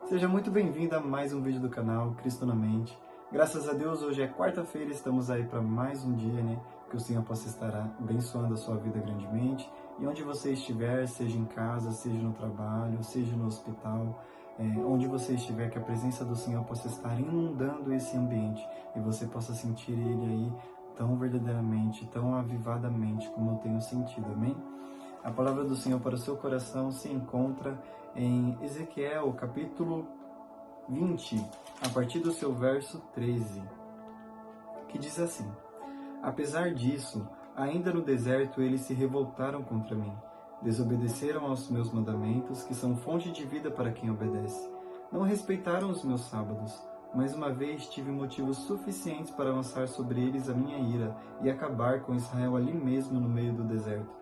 Seja muito bem-vindo a mais um vídeo do canal Cristo na Mente. Graças a Deus, hoje é quarta-feira, estamos aí para mais um dia, né? Que o Senhor possa estar abençoando a sua vida grandemente. E onde você estiver, seja em casa, seja no trabalho, seja no hospital, onde você estiver, que a presença do Senhor possa estar inundando esse ambiente e você possa sentir Ele aí tão verdadeiramente, tão avivadamente como eu tenho sentido, amém? A palavra do Senhor para o seu coração se encontra em Ezequiel, capítulo 20, a partir do seu verso 13, que diz assim: Apesar disso, ainda no deserto eles se revoltaram contra mim. Desobedeceram aos meus mandamentos, que são fonte de vida para quem obedece. Não respeitaram os meus sábados. Mais uma vez tive motivos suficientes para lançar sobre eles a minha ira e acabar com Israel ali mesmo no meio do deserto.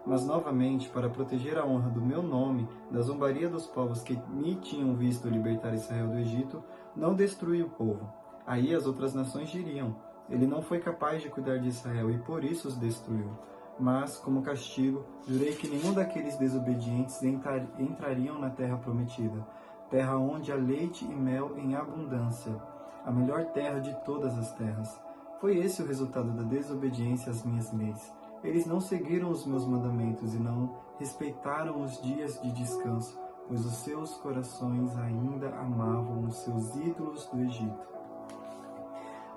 Mas novamente, para proteger a honra do meu nome, da zombaria dos povos que me tinham visto libertar Israel do Egito, não destruí o povo. Aí as outras nações diriam: ele não foi capaz de cuidar de Israel e por isso os destruiu. Mas, como castigo, jurei que nenhum daqueles desobedientes entrariam na terra prometida, terra onde há leite e mel em abundância, a melhor terra de todas as terras. Foi esse o resultado da desobediência às minhas leis. Eles não seguiram os meus mandamentos e não respeitaram os dias de descanso, pois os seus corações ainda amavam os seus ídolos do Egito.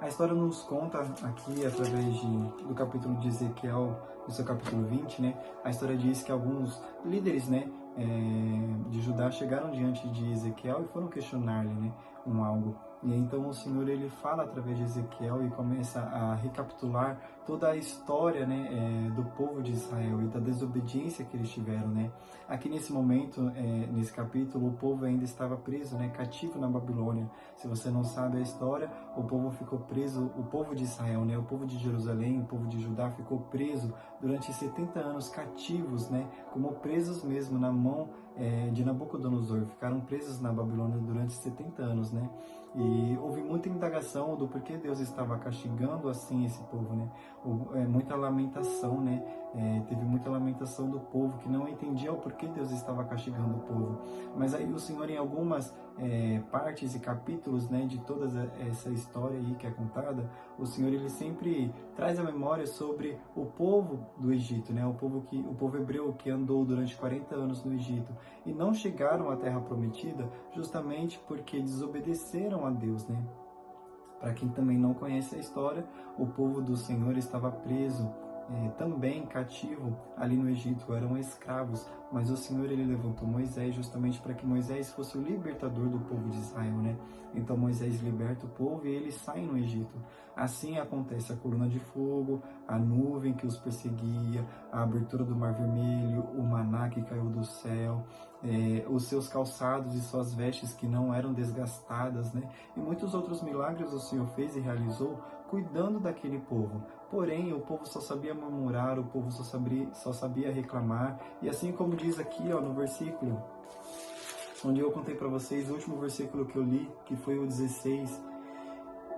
A história nos conta aqui, através do capítulo de Ezequiel, no seu capítulo 20, né? A história diz que alguns líderes, né, de Judá chegaram diante de Ezequiel e foram questionar-lhe, né, algo. E então o Senhor ele fala através de Ezequiel e começa a recapitular toda a história, né, do povo de Israel e da desobediência que eles tiveram, né. Aqui nesse momento, nesse capítulo, o povo ainda estava preso, né, cativo na Babilônia. Se você não sabe a história, o povo ficou preso, o povo de Israel, né, o povo de Jerusalém, o povo de Judá ficou preso durante 70 anos cativos, né, como presos mesmo na mão de Nabucodonosor. Ficaram presos na Babilônia durante 70 anos, né? E houve muita indagação do porquê Deus estava castigando assim esse povo, né? Muita lamentação, né? Teve muita lamentação do povo que não entendia o porquê Deus estava castigando o povo. Mas aí o Senhor, em algumas partes e capítulos, né, de toda essa história aí que é contada, o Senhor ele sempre traz a memória sobre o povo do Egito, né? O povo hebreu que andou durante 40 anos no Egito e não chegaram à terra prometida justamente porque desobedeceram a Deus, né? Para quem também não conhece a história, o povo do Senhor estava preso, também cativo ali no Egito, eram escravos, mas o Senhor ele levantou Moisés justamente para que Moisés fosse o libertador do povo de Israel, né? Então Moisés liberta o povo e eles saem no Egito. Assim acontece a coluna de fogo, a nuvem que os perseguia, a abertura do Mar Vermelho, o maná que caiu do céu, os seus calçados e suas vestes que não eram desgastadas, né? E muitos outros milagres o Senhor fez e realizou cuidando daquele povo. Porém, o povo só sabia murmurar, o povo só sabia reclamar. E assim como diz aqui, ó, no versículo, onde eu contei para vocês, o último versículo que eu li, que foi o 16,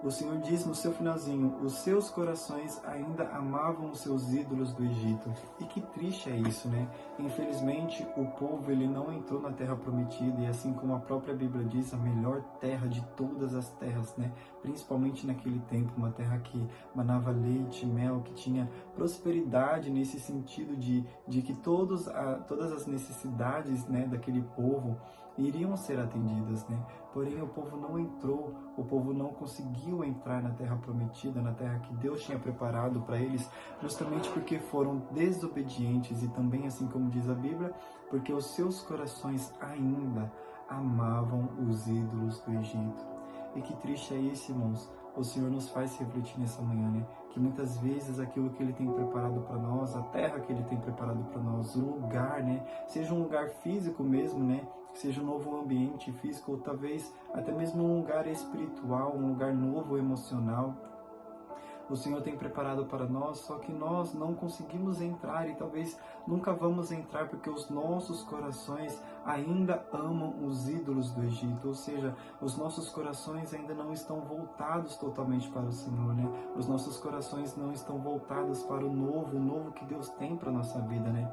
o Senhor diz no seu finalzinho: os seus corações ainda amavam os seus ídolos do Egito. E que triste é isso, né? Infelizmente, o povo ele não entrou na terra prometida, e assim como a própria Bíblia diz, a melhor terra de todas as terras, né? Principalmente naquele tempo, uma terra que manava leite, mel, que tinha prosperidade nesse sentido de que todas as necessidades, né, daquele povo iriam ser atendidas, né? Porém, o povo não entrou, o povo não conseguiu entrar na terra prometida, na terra que Deus tinha preparado para eles, justamente porque foram desobedientes e também, assim como diz a Bíblia, porque os seus corações ainda amavam os ídolos do Egito. E que triste é isso, irmãos. O Senhor nos faz refletir nessa manhã, né? Que muitas vezes aquilo que Ele tem preparado para nós, a terra que Ele tem preparado para nós, o lugar, né? Seja um lugar físico mesmo, né? Seja um novo ambiente físico, ou talvez até mesmo um lugar espiritual, um lugar novo emocional. O Senhor tem preparado para nós, só que nós não conseguimos entrar e talvez nunca vamos entrar porque os nossos corações ainda amam os ídolos do Egito, ou seja, os nossos corações ainda não estão voltados totalmente para o Senhor, né? Os nossos corações não estão voltados para o novo que Deus tem para a nossa vida, né?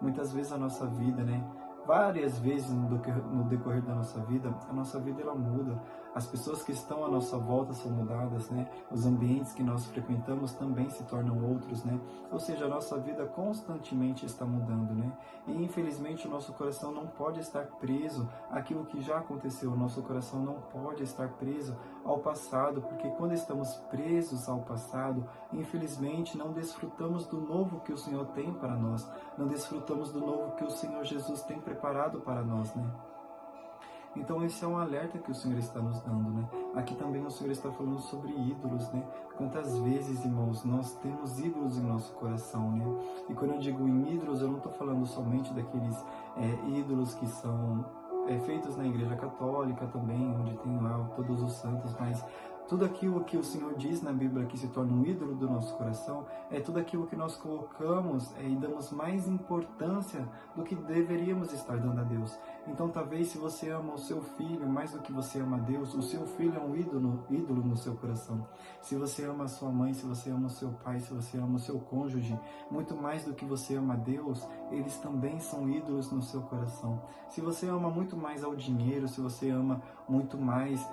Muitas vezes a nossa vida, né, várias vezes no decorrer da nossa vida, a nossa vida ela muda. As pessoas que estão à nossa volta são mudadas, né? Os ambientes que nós frequentamos também se tornam outros, né? Ou seja, a nossa vida constantemente está mudando, né? E infelizmente o nosso coração não pode estar preso àquilo que já aconteceu. O nosso coração não pode estar preso ao passado, porque quando estamos presos ao passado, infelizmente não desfrutamos do novo que o Senhor tem para nós, não desfrutamos do novo que o Senhor Jesus tem preparado para nós, né? Então esse é um alerta que o Senhor está nos dando, né? Aqui também o Senhor está falando sobre ídolos, né? Quantas vezes, irmãos, nós temos ídolos em nosso coração, né? E quando eu digo em ídolos, eu não estou falando somente daqueles ídolos que são feitos na Igreja Católica também, onde tem lá todos os santos, mas tudo aquilo que o Senhor diz na Bíblia que se torna um ídolo do nosso coração é tudo aquilo que nós colocamos e damos mais importância do que deveríamos estar dando a Deus. Então, talvez, se você ama o seu filho mais do que você ama a Deus, o seu filho é um ídolo no seu coração. Se você ama a sua mãe, se você ama o seu pai, se você ama o seu cônjuge, muito mais do que você ama a Deus, eles também são ídolos no seu coração. Se você ama muito mais ao dinheiro, se você ama muito mais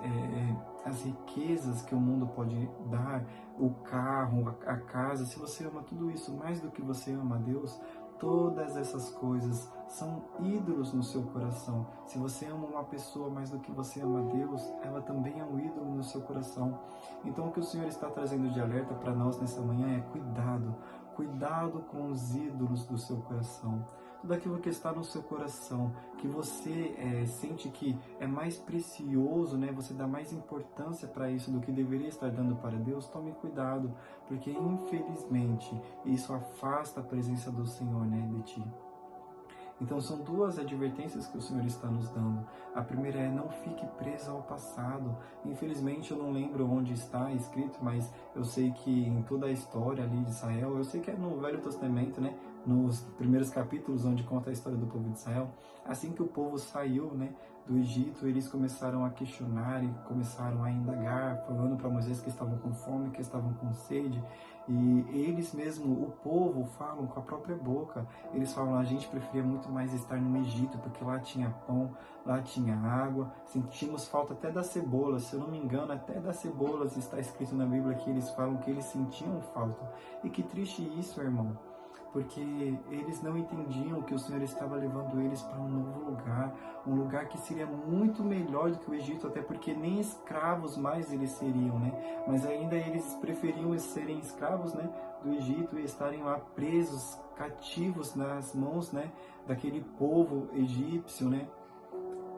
as riquezas que o mundo pode dar, o carro, a casa, se você ama tudo isso mais do que você ama a Deus, todas essas coisas são ídolos no seu coração. Se você ama uma pessoa mais do que você ama a Deus, ela também é um ídolo no seu coração. Então o que o Senhor está trazendo de alerta para nós nessa manhã é cuidado. Cuidado com os ídolos do seu coração. Tudo aquilo que está no seu coração, que você sente que é mais precioso, né? Você dá mais importância para isso do que deveria estar dando para Deus, tome cuidado, porque infelizmente isso afasta a presença do Senhor, né, de ti. Então são duas advertências que o Senhor está nos dando. A primeira é: não fique preso ao passado. Infelizmente eu não lembro onde está escrito, mas eu sei que em toda a história ali de Israel, eu sei que é no Velho Testamento, né, nos primeiros capítulos onde conta a história do povo de Israel, assim que o povo saiu, né, do Egito, eles começaram a questionar e começaram a indagar, falando para Moisés que estavam com fome, que estavam com sede. E eles mesmo, o povo, falam com a própria boca. Eles falam: a gente preferia muito mais estar no Egito, porque lá tinha pão, lá tinha água, sentimos falta até das cebolas. Se eu não me engano, até das cebolas está escrito na Bíblia que eles falam que eles sentiam falta. E que triste isso, irmão, porque eles não entendiam que o Senhor estava levando eles para um novo lugar, um lugar que seria muito melhor do que o Egito, até porque nem escravos mais eles seriam, né? Mas ainda eles preferiam serem escravos, né, do Egito e estarem lá presos, cativos nas mãos, né, daquele povo egípcio, né,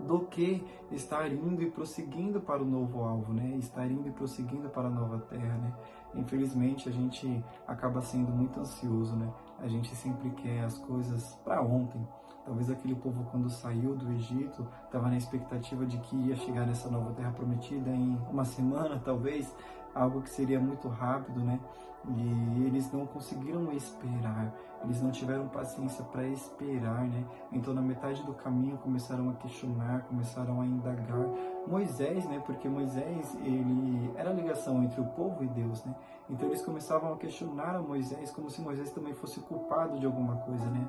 do que estar indo e prosseguindo para o novo alvo, né? Estar indo e prosseguindo para a nova terra, né? Infelizmente a gente acaba sendo muito ansioso, né? A gente sempre quer as coisas para ontem. Talvez aquele povo, quando saiu do Egito, estava na expectativa de que ia chegar nessa nova terra prometida em uma semana, talvez, algo que seria muito rápido, né? E eles não conseguiram esperar, eles não tiveram paciência para esperar, né? Então, na metade do caminho, começaram a questionar, começaram a indagar. Moisés, né? Porque Moisés, ele era a ligação entre o povo e Deus, né? Então, eles começavam a questionar a Moisés como se Moisés também fosse culpado de alguma coisa, né?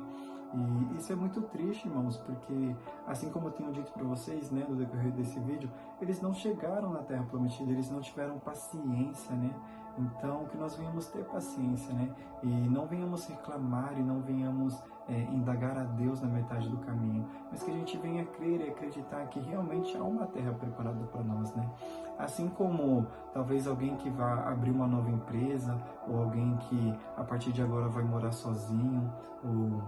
E isso é muito triste, irmãos, porque, assim como eu tenho dito para vocês, né, no decorrer desse vídeo, eles não chegaram na Terra Prometida, eles não tiveram paciência, né? Então, que nós venhamos ter paciência, né? E não venhamos reclamar e não venhamos indagar a Deus na metade do caminho, mas que a gente venha crer e acreditar que realmente há uma terra preparada para nós, né? Assim como talvez alguém que vá abrir uma nova empresa, ou alguém que a partir de agora vai morar sozinho, ou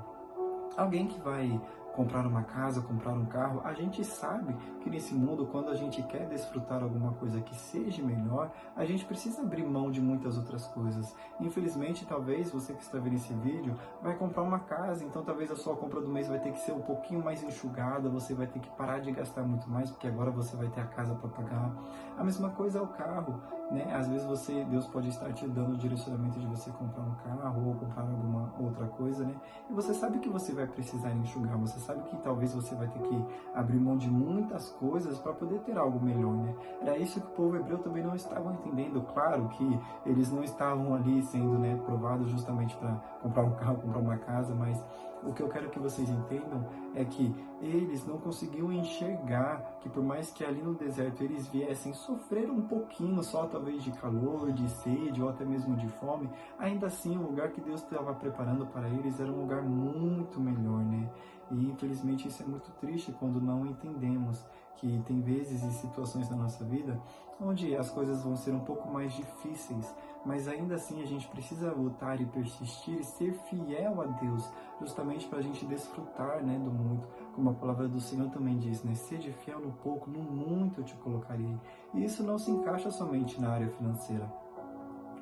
alguém que vai comprar uma casa, comprar um carro, a gente sabe que nesse mundo, quando a gente quer desfrutar alguma coisa que seja melhor, a gente precisa abrir mão de muitas outras coisas. Infelizmente, talvez você que está vendo esse vídeo vai comprar uma casa, então talvez a sua compra do mês vai ter que ser um pouquinho mais enxugada, você vai ter que parar de gastar muito mais, porque agora você vai ter a casa para pagar. A mesma coisa é o carro, né? Às vezes Deus pode estar te dando o direcionamento de você comprar um carro ou comprar alguma outra coisa, né? E você sabe que você vai precisar enxugar, você sabe que talvez você vai ter que abrir mão de muitas coisas para poder ter algo melhor, né? Era isso que o povo hebreu também não estava entendendo. Claro que eles não estavam ali sendo, né, provados justamente para comprar um carro, comprar uma casa, mas O que eu quero que vocês entendam é que eles não conseguiam enxergar que por mais que ali no deserto eles viessem sofrer um pouquinho só, talvez de calor, de sede ou até mesmo de fome, ainda assim o lugar que Deus estava preparando para eles era um lugar muito melhor, né? E infelizmente isso é muito triste quando não entendemos que tem vezes e situações na nossa vida onde as coisas vão ser um pouco mais difíceis, mas ainda assim a gente precisa lutar e persistir e ser fiel a Deus, justamente para a gente desfrutar, né, do muito, como a palavra do Senhor também diz, né, sede fiel no pouco, no muito eu te colocarei. E isso não se encaixa somente na área financeira,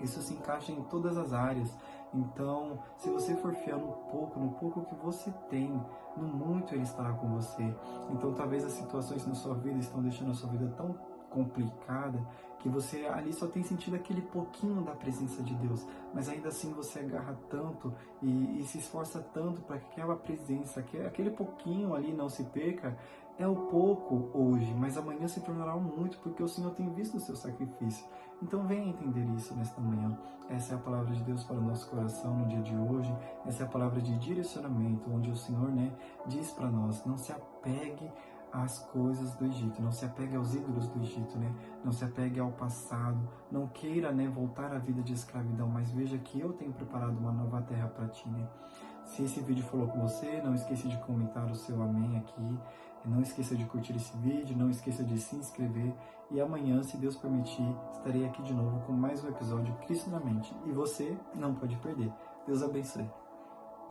isso se encaixa em todas as áreas. Então, se você for fiel no pouco que você tem, no muito Ele estará com você. Então, talvez as situações na sua vida estão deixando a sua vida tão complicada que você ali só tem sentido aquele pouquinho da presença de Deus, mas ainda assim você agarra tanto e se esforça tanto para que aquela presença, aquele pouquinho ali não se perca. É o pouco hoje, mas amanhã se tornará um muito, porque o Senhor tem visto o seu sacrifício. Então venha entender isso nesta manhã. Essa é a palavra de Deus para o nosso coração no dia de hoje. Essa é a palavra de direcionamento, onde o Senhor, né, diz para nós, não se apegue às coisas do Egito, não se apegue aos ídolos do Egito, né? Não se apegue ao passado, não queira, né, voltar à vida de escravidão, mas veja que eu tenho preparado uma nova terra para ti, né? Se esse vídeo falou com você, não esqueça de comentar o seu amém aqui. Não esqueça de curtir esse vídeo, não esqueça de se inscrever. E amanhã, se Deus permitir, estarei aqui de novo com mais um episódio Cristo na Mente. E você não pode perder. Deus abençoe.